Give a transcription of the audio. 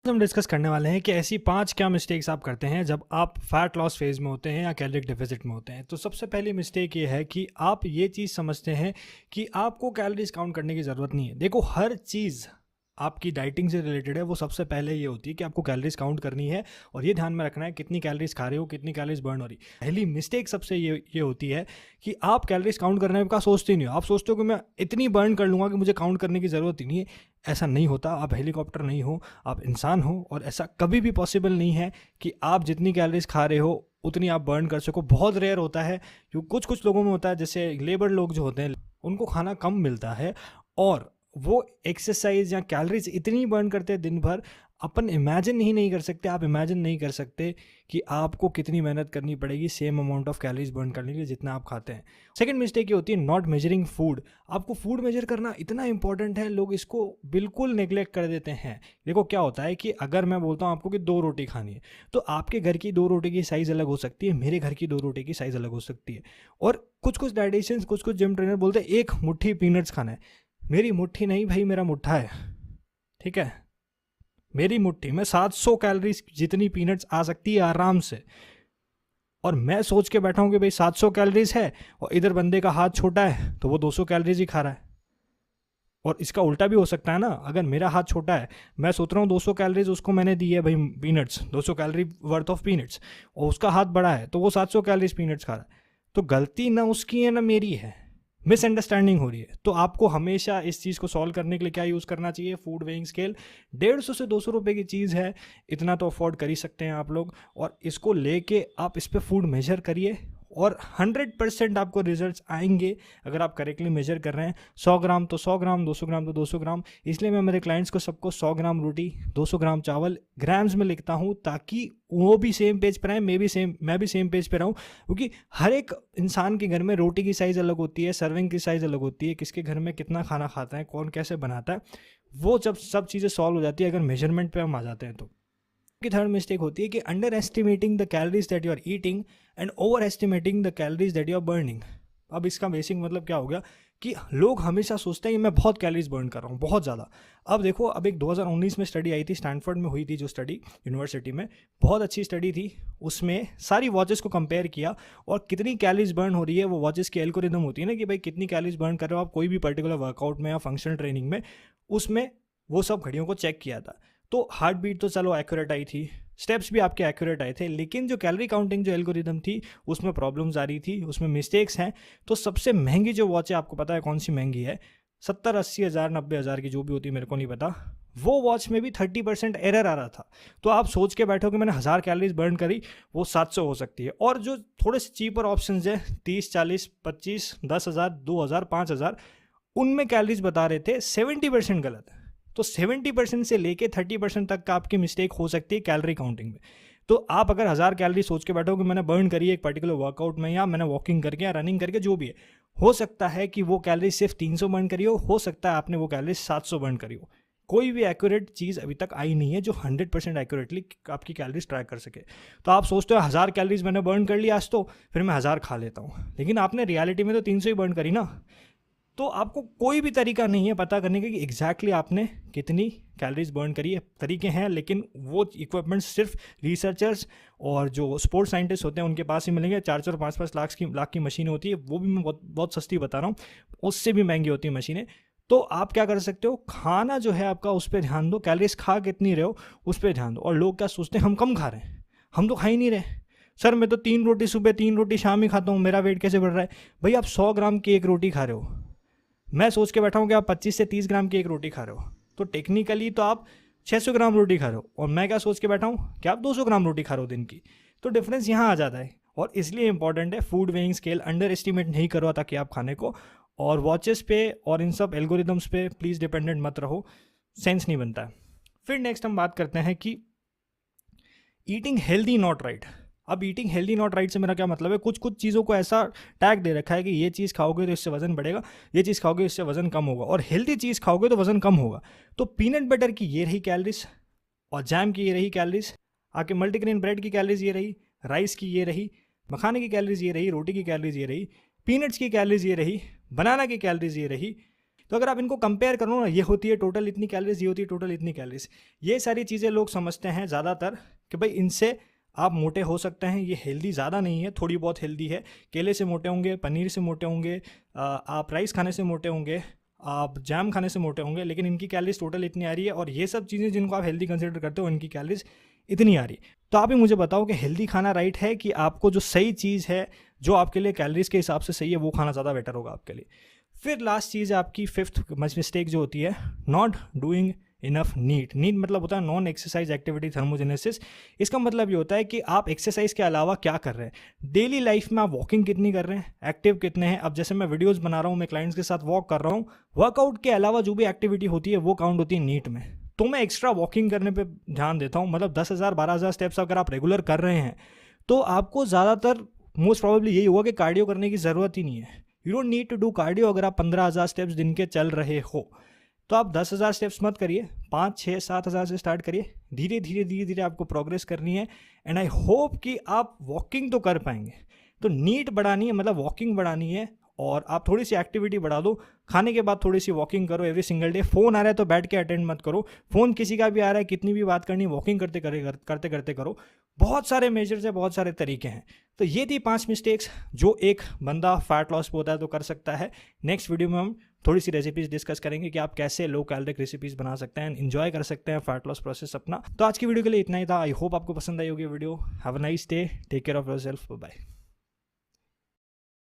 हम डिस्कस करने वाले हैं कि ऐसी 5 क्या मिस्टेक्स आप करते हैं जब आप फैट लॉस फेज़ में होते हैं या कैलोरिक डेफिसिट में होते हैं। तो सबसे पहली मिस्टेक ये है कि आप ये चीज़ समझते हैं कि आपको कैलोरीज काउंट करने की ज़रूरत नहीं है। देखो, हर चीज़ आपकी डाइटिंग से रिलेटेड है, वो सबसे पहले ये होती है कि आपको कैलोरीज काउंट करनी है और ये ध्यान में रखना है कितनी कैलोरीज खा रहे हो, कितनी कैलोरीज बर्न हो रही। पहली मिस्टेक सबसे ये होती है कि आप कैलोरीज काउंट करने का सोचते नहीं हो। आप सोचते हो कि मैं इतनी बर्न कर लूँगा कि मुझे काउंट करने की ज़रूरत ही नहीं है। ऐसा नहीं होता। आप हेलीकॉप्टर नहीं हो, आप इंसान हो, और ऐसा कभी भी पॉसिबल नहीं है कि आप जितनी कैलोरीज खा रहे हो उतनी आप बर्न कर सको। बहुत रेयर होता है, क्योंकि कुछ कुछ लोगों में होता है, जैसे लेबर लोग जो होते हैं उनको खाना कम मिलता है और वो एक्सरसाइज या कैलोरीज इतनी बर्न करते हैं दिन भर, अपन इमेजिन ही नहीं कर सकते। आप इमेजिन नहीं कर सकते कि आपको कितनी मेहनत करनी पड़ेगी same amount of calories burn करने के लिए जितना आप खाते हैं। सेकंड मिस्टेक ये होती है नॉट मेजरिंग फूड। आपको फूड मेजर करना इतना इंपॉर्टेंट है, लोग इसको बिल्कुल नेग्लेक्ट कर देते हैं। देखो क्या होता है कि अगर मैं बोलता हूँ आपको कि 2 रोटी खानी है, तो आपके घर की 2 रोटी की साइज़ अलग हो सकती है, मेरे घर की 2 रोटी की साइज़ अलग हो सकती है। और कुछ कुछ डाइटिशियंस, कुछ कुछ जिम ट्रेनर बोलते हैं 1 मुट्ठी पीनट्स खाना है। मेरी मुट्ठी नहीं भाई, मेरा मुट्ठा है, ठीक है। मेरी मुट्ठी में 700 कैलोरीज जितनी पीनट्स आ सकती है आराम से, और मैं सोच के बैठा हूँ कि भाई 700 कैलोरीज है, और इधर बंदे का हाथ छोटा है तो वो 200 कैलोरीज ही खा रहा है। और इसका उल्टा भी हो सकता है ना, अगर मेरा हाथ छोटा है, मैं सोच रहा हूँ 200 कैलोरीज उसको मैंने दी है भाई, peanuts 200 calorie worth of peanuts, और उसका हाथ बड़ा है तो वो 700 कैलोरीज पीनट्स खा रहा है। तो गलती ना उसकी है ना मेरी है, मिसअंडरस्टैंडिंग हो रही है। तो आपको हमेशा इस चीज़ को सॉल्व करने के लिए क्या यूज़ करना चाहिए? Food weighing scale. 150 से 200 रुपये की चीज़ है, इतना तो अफोर्ड कर ही सकते हैं आप लोग, और इसको लेके आप इस पर फूड मेजर करिए और 100% आपको रिजल्ट्स आएंगे अगर आप करेक्टली मेजर कर रहे हैं। 100 ग्राम तो 100 ग्राम, 200 ग्राम तो 200 ग्राम। इसलिए मैं मेरे क्लाइंट्स को सबको 100 ग्राम रोटी, 200 ग्राम चावल ग्राम्स में लिखता हूँ, ताकि वो भी सेम पेज पर आए, मैं भी सेम पेज पर रहूँ। क्योंकि हर एक इंसान के घर में रोटी की साइज़ अलग होती है, सर्विंग की साइज़ अलग होती है, किसके घर में कितना खाना खाता है, कौन कैसे बनाता है, वो जब सब चीज़ें सॉल्व हो जाती है अगर मेजरमेंट पे हम आ जाते हैं तो। की थर्ड मिस्टेक होती है कि underestimating the calories that you are eating and overestimating the calories that you are burning. अब इसका बेसिक मतलब क्या हो गया कि लोग हमेशा सोचते हैं कि मैं बहुत कैलोरीज बर्न कर रहा हूँ, बहुत ज़्यादा। अब देखो, अब एक 2019 में स्टडी आई थी, स्टैनफोर्ड में हुई थी जो स्टडी, यूनिवर्सिटी में, बहुत अच्छी स्टडी थी। उसमें सारी वॉचेस को कंपेयर किया और कितनी कैलोरीज बर्न हो रही है, वो वॉचेस की एल्गोरिदम होती है ना कि भाई कितनी कैलोरीज बर्न कर रहे हो आप कोई भी पर्टिकुलर वर्कआउट में या फंक्शनल ट्रेनिंग में, उसमें वो सब घड़ियों को चेक किया था। तो हार्ट बीट तो चलो एक्यूरेट आई थी, स्टेप्स भी आपके एक्यूरेट आए थे, लेकिन जो कैलोरी काउंटिंग जो एल्गोरिदम थी उसमें प्रॉब्लम्स आ रही थी, उसमें मिस्टेक्स हैं। तो सबसे महंगी जो वॉच है, आपको पता है कौन सी महंगी है? 70-80 हज़ार 90 हज़ार की जो भी होती है, मेरे को नहीं पता, वो वॉच में भी 30% एरर आ रहा था। तो आप सोच के बैठो कि मैंने 1000 कैलोरीज बर्न करी, वो 700 हो सकती है। और जो थोड़े से चीपर ऑप्शन है 30, 40, 25, 10,000, 2,000, 5,000, उनमें कैलोरीज बता रहे थे 70% गलत है। तो 70% से लेके 30% तक का आपकी मिस्टेक हो सकती है कैलोरी काउंटिंग में। तो आप अगर 1000 कैलोरी सोच के बैठो कि मैंने बर्न करी है एक पर्टिकुलर वर्कआउट में, या मैंने वॉकिंग करके या रनिंग करके, जो भी है, हो सकता है कि वो कैलोरी सिर्फ 300 बर्न करी हो सकता है आपने वो कैलोरी 700 बर्न करी हो। कोई भी एक्यूरेट चीज़ अभी तक आई नहीं है जो 100% एक्यूरेटली आपकी कैलोरीज ट्रैक कर सके। तो आप सोचते हो 1000 कैलोरीज मैंने बर्न कर लिया आज, तो फिर मैं 1000 खा लेता हूँ, लेकिन आपने रियलिटी में तो 300 ही बर्न करी ना। तो आपको कोई भी तरीका नहीं है पता करने का कि एग्जैक्टली आपने कितनी कैलोरीज बर्न करी है। तरीके हैं, लेकिन वो इक्विपमेंट्स सिर्फ रिसर्चर्स और जो स्पोर्ट्स साइंटिस्ट होते हैं उनके पास ही मिलेंगे। 4-4, 5-5 लाख की मशीनें होती है, वो भी मैं बहुत बहुत सस्ती बता रहा हूँ, उससे भी महंगी होती है मशीनें। तो आप क्या कर सकते हो, खाना जो है आपका उस पर ध्यान दो, कैलोरीज खा कितनी रहे हो उस पर ध्यान दो। और लोग क्या सोचते हैं, हम कम खा रहे हैं, हम तो खा ही नहीं रहे। सर मैं तो 3 रोटी सुबह 3 रोटी शाम ही खाता हूँ, मेरा वेट कैसे बढ़ रहा है? भाई आप 100 ग्राम की एक रोटी खा रहे हो, मैं सोच के बैठा हूँ कि आप 25 से 30 ग्राम की एक रोटी खा रहे हो, तो टेक्निकली तो आप 600 ग्राम रोटी खा रहे हो, और मैं क्या सोच के बैठा हूँ कि आप 200 ग्राम रोटी खा रहे हो दिन की। तो डिफरेंस यहाँ आ जाता है, और इसलिए इंपॉर्टेंट है food weighing scale under estimate नहीं करो ताकि आप खाने को, और वॉचेस पे और इन सब एल्गोरिदम्स पे प्लीज़ डिपेंडेंट मत रहो, सेंस नहीं बनता है। फिर नेक्स्ट हम बात करते हैं कि ईटिंग हेल्दी नॉट राइट। अब ईटिंग हेल्दी नॉट राइट से मेरा क्या मतलब है, कुछ कुछ चीज़ों को ऐसा टैग दे रखा है कि ये चीज़ खाओगे तो इससे वजन बढ़ेगा, ये चीज़ खाओगे इससे वजन कम होगा, और हेल्दी चीज़ खाओगे तो वजन कम होगा। तो पीनट बटर की ये रही कैलोरीज, और जैम की ये रही कैलोरीज, आपके मल्टीग्रेन ब्रेड की कैलोरीज ये रही, राइस की ये रही, मखाने की कैलोरीज ये रही, रोटी की कैलोरीज ये रही, पीनट्स की कैलोरीज ये रही, बनाना की कैलोरीज ये रही, तो अगर आप इनको कंपेयर करो ना, ये होती है टोटल इतनी कैलोरीज, ये होती है टोटल इतनी कैलोरीज, ये सारी चीज़ें लोग समझते हैं ज़्यादातर कि भाई इनसे आप मोटे हो सकते हैं, ये हेल्दी ज़्यादा नहीं है, थोड़ी बहुत हेल्दी है। केले से मोटे होंगे, पनीर से मोटे होंगे, आप राइस खाने से मोटे होंगे, आप जैम खाने से मोटे होंगे, लेकिन इनकी कैलोरीज टोटल इतनी आ रही है। और ये सब चीज़ें जिनको आप हेल्दी कंसिडर करते हो, इनकी कैलोरीज इतनी आ रही है। तो आप ही मुझे बताओ कि हेल्दी खाना राइट है कि आपको जो सही चीज़ है, जो आपके लिए कैलोरीज के हिसाब से सही है, वो खाना ज़्यादा बेटर होगा आपके लिए। फिर लास्ट चीज़ है आपकी फिफ्थ मिस्टेक जो होती है, नॉट डूइंग इनफ नीट मतलब होता है नॉन एक्सरसाइज एक्टिविटी थर्मोजेनेसिस। इसका मतलब ये होता है कि आप एक्सरसाइज के अलावा क्या कर रहे हैं डेली लाइफ में, आप वॉकिंग कितनी कर रहे हैं, एक्टिव कितने हैं। अब जैसे मैं वीडियोस बना रहा हूँ, मैं क्लाइंट्स के साथ वॉक कर रहा हूँ, वर्कआउट के अलावा जो भी एक्टिविटी होती है वो काउंट होती है नीट में। तो मैं एक्स्ट्रा वॉकिंग करने पर ध्यान देता हूँ, मतलब 10,000 12,000 स्टेप्स अगर आप रेगुलर कर रहे हैं तो आपको ज़्यादातर मोस्ट प्रॉबेबली यही होगा कि कार्डियो करने की ज़रूरत ही नहीं है। You don't need to do cardio. अगर आप 15,000 स्टेप्स दिन के चल रहे हो तो आप 10,000 स्टेप्स मत करिए, 5, 6, 7,000 से स्टार्ट करिए। धीरे धीरे आपको प्रोग्रेस करनी है। एंड आई होप कि आप वॉकिंग तो कर पाएंगे। तो नीट बढ़ानी है, मतलब वॉकिंग बढ़ानी है, और आप थोड़ी सी एक्टिविटी बढ़ा दो। खाने के बाद थोड़ी सी वॉकिंग करो एवरी सिंगल डे। फ़ोन आ रहा है तो बैठ के अटेंड मत करो, फ़ोन किसी का भी आ रहा है, कितनी भी बात करनी, वॉकिंग करते करते करो। बहुत सारे मेजर्स है, बहुत सारे तरीके हैं। तो ये थी 5 मिस्टेक्स जो एक बंदा फैट लॉस पे होता है तो कर सकता है। नेक्स्ट वीडियो में हम थोड़ी सी रेसिपीज डिस्कस करेंगे कि आप कैसे लो कैलोरिक रेसिपीज बना सकते हैं, एंजॉय कर सकते हैं फैट लॉस प्रोसेस अपना। तो आज की वीडियो के लिए इतना ही था। आई होप आपको पसंद आई होगी video. Have a nice day, take care of yourself, bye.